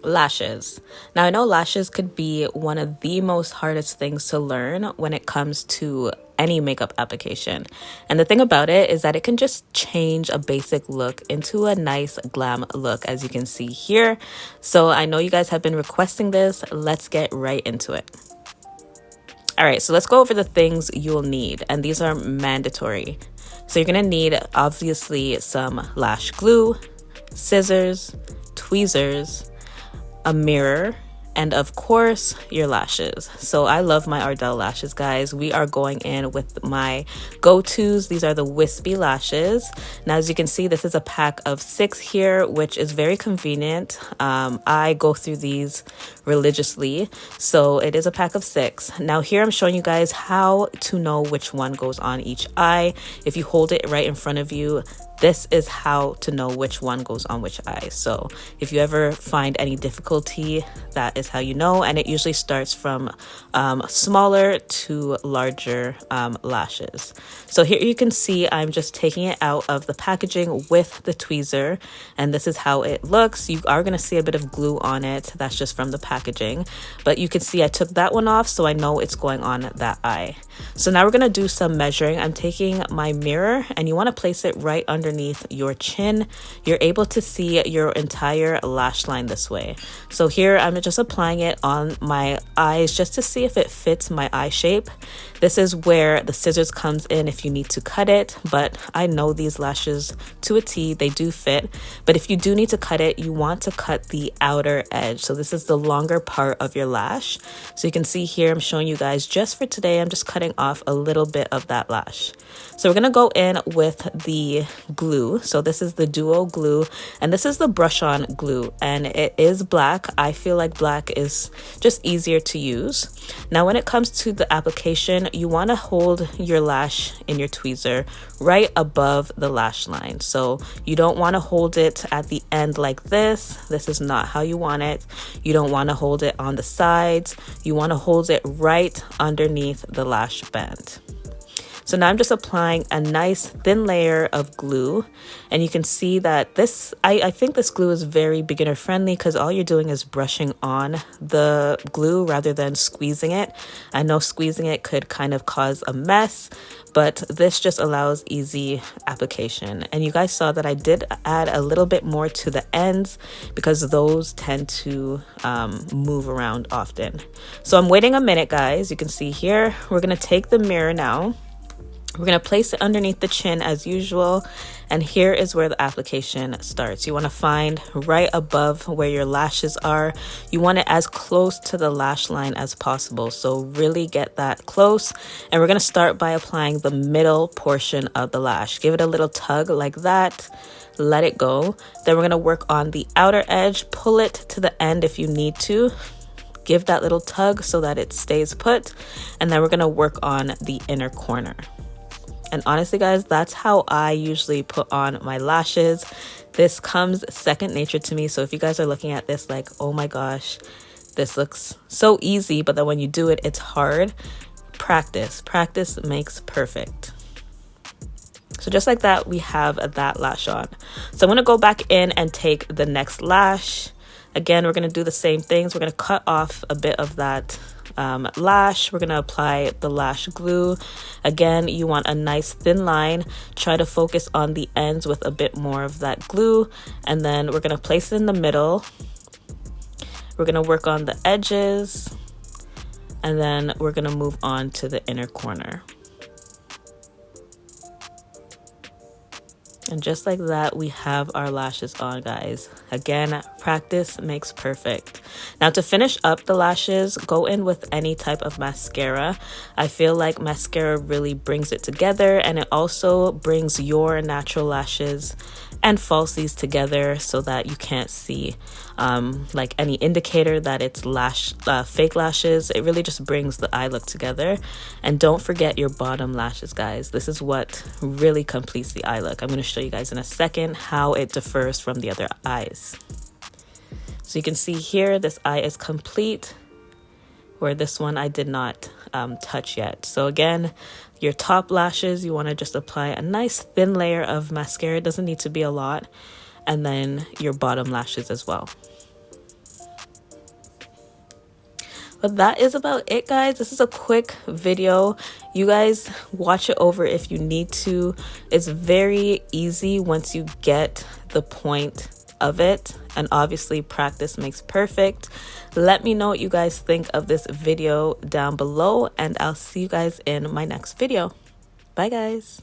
Lashes. Now, I know lashes could be one of the most hardest things to learn when it comes to any makeup application. And the thing about it is that it can just change a basic look into a nice glam look, as you can see here. So I know you guys have been requesting this. Let's get right into it. All right, so let's go over the things you'll need, and these are mandatory. So you're gonna need, obviously, some lash glue, scissors, tweezers, a mirror, and of course your lashes. So I love my Ardell lashes, guys. We are going in with my go-tos. These are the wispy lashes. Now, as you can see, this is a pack of 6 here, which is very convenient. I go through these religiously, so it is a pack of 6. Now here I'm showing you guys how to know which one goes on each eye. If you hold it right in front of you, this is how to know which one goes on which eye. So if you ever find any difficulty, that is how you know. And it usually starts from smaller to larger lashes. So here you can see I'm just taking it out of the packaging with the tweezer, and this is how it looks. You are going to see a bit of glue on it. That's just from the packaging, but you can see I took that one off, so I know it's going on that eye. So now we're going to do some measuring. I'm taking my mirror, and you want to place it right underneath your chin. You're able to see your entire lash line this way. So here I'm just applying it on my eyes just to see if it fits my eye shape. This is where the scissors comes in if you need to cut it, but I know these lashes to a T, they do fit. But if you do need to cut it, you want to cut the outer edge. So this is the longer part of your lash. So you can see here, I'm showing you guys just for today, I'm just cutting off a little bit of that lash. So we're going to go in with the glue. So this is the duo glue, and this is the brush on glue, and it is black. I feel like black is just easier to use. Now when it comes to the application, you want to hold your lash in your tweezer right above the lash line. So you don't want to hold it at the end like this. This is not how you want it. You don't want to hold it on the sides. You want to hold it right underneath the lash band. So now I'm just applying a nice thin layer of glue, and you can see that this, I think this glue is very beginner friendly because all you're doing is brushing on the glue rather than squeezing it. I know squeezing it could kind of cause a mess, but this just allows easy application. And you guys saw that I did add a little bit more to the ends because those tend to move around often. So I'm waiting a minute, guys. You can see here, we're gonna take the mirror now. We're going to place it underneath the chin as usual, and here is where the application starts. You want to find right above where your lashes are. You want it as close to the lash line as possible, so really get that close. And we're going to start by applying the middle portion of the lash. Give it a little tug like that. Let it go. Then we're going to work on the outer edge. Pull it to the end if you need to. Give that little tug so that it stays put. And then we're going to work on the inner corner. And honestly, guys, that's how I usually put on my lashes. This comes second nature to me. So if you guys are looking at this like, oh my gosh, this looks so easy, but then when you do it, it's hard. Practice makes perfect. So just like that, we have that lash on. So I'm going to go back in and take the next lash. Again, we're going to do the same things. We're going to cut off a bit of that lash. We're going to apply the lash glue. Again, you want a nice thin line. Try to focus on the ends with a bit more of that glue. And then we're going to place it in the middle. We're going to work on the edges. And then we're going to move on to the inner corner. And just like that, we have our lashes on, guys. Again, practice makes perfect. Now to finish up the lashes, go in with any type of mascara. I feel like mascara really brings it together, and it also brings your natural lashes and falsies together so that you can't see like any indicator that it's fake lashes. It really just brings the eye look together. And don't forget your bottom lashes, guys. This is what really completes the eye look. I'm going to show you guys in a second how it differs from the other eyes. So you can see here, this eye is complete, where this one I did not touch yet. So again, your top lashes, you want to just apply a nice thin layer of mascara. It doesn't need to be a lot. And then your bottom lashes as well. But that is about it, guys. This is a quick video. You guys watch it over if you need to. It's very easy once you get the point of it, and obviously practice makes perfect. Let me know what you guys think of this video down below, and I'll see you guys in my next video. Bye, guys.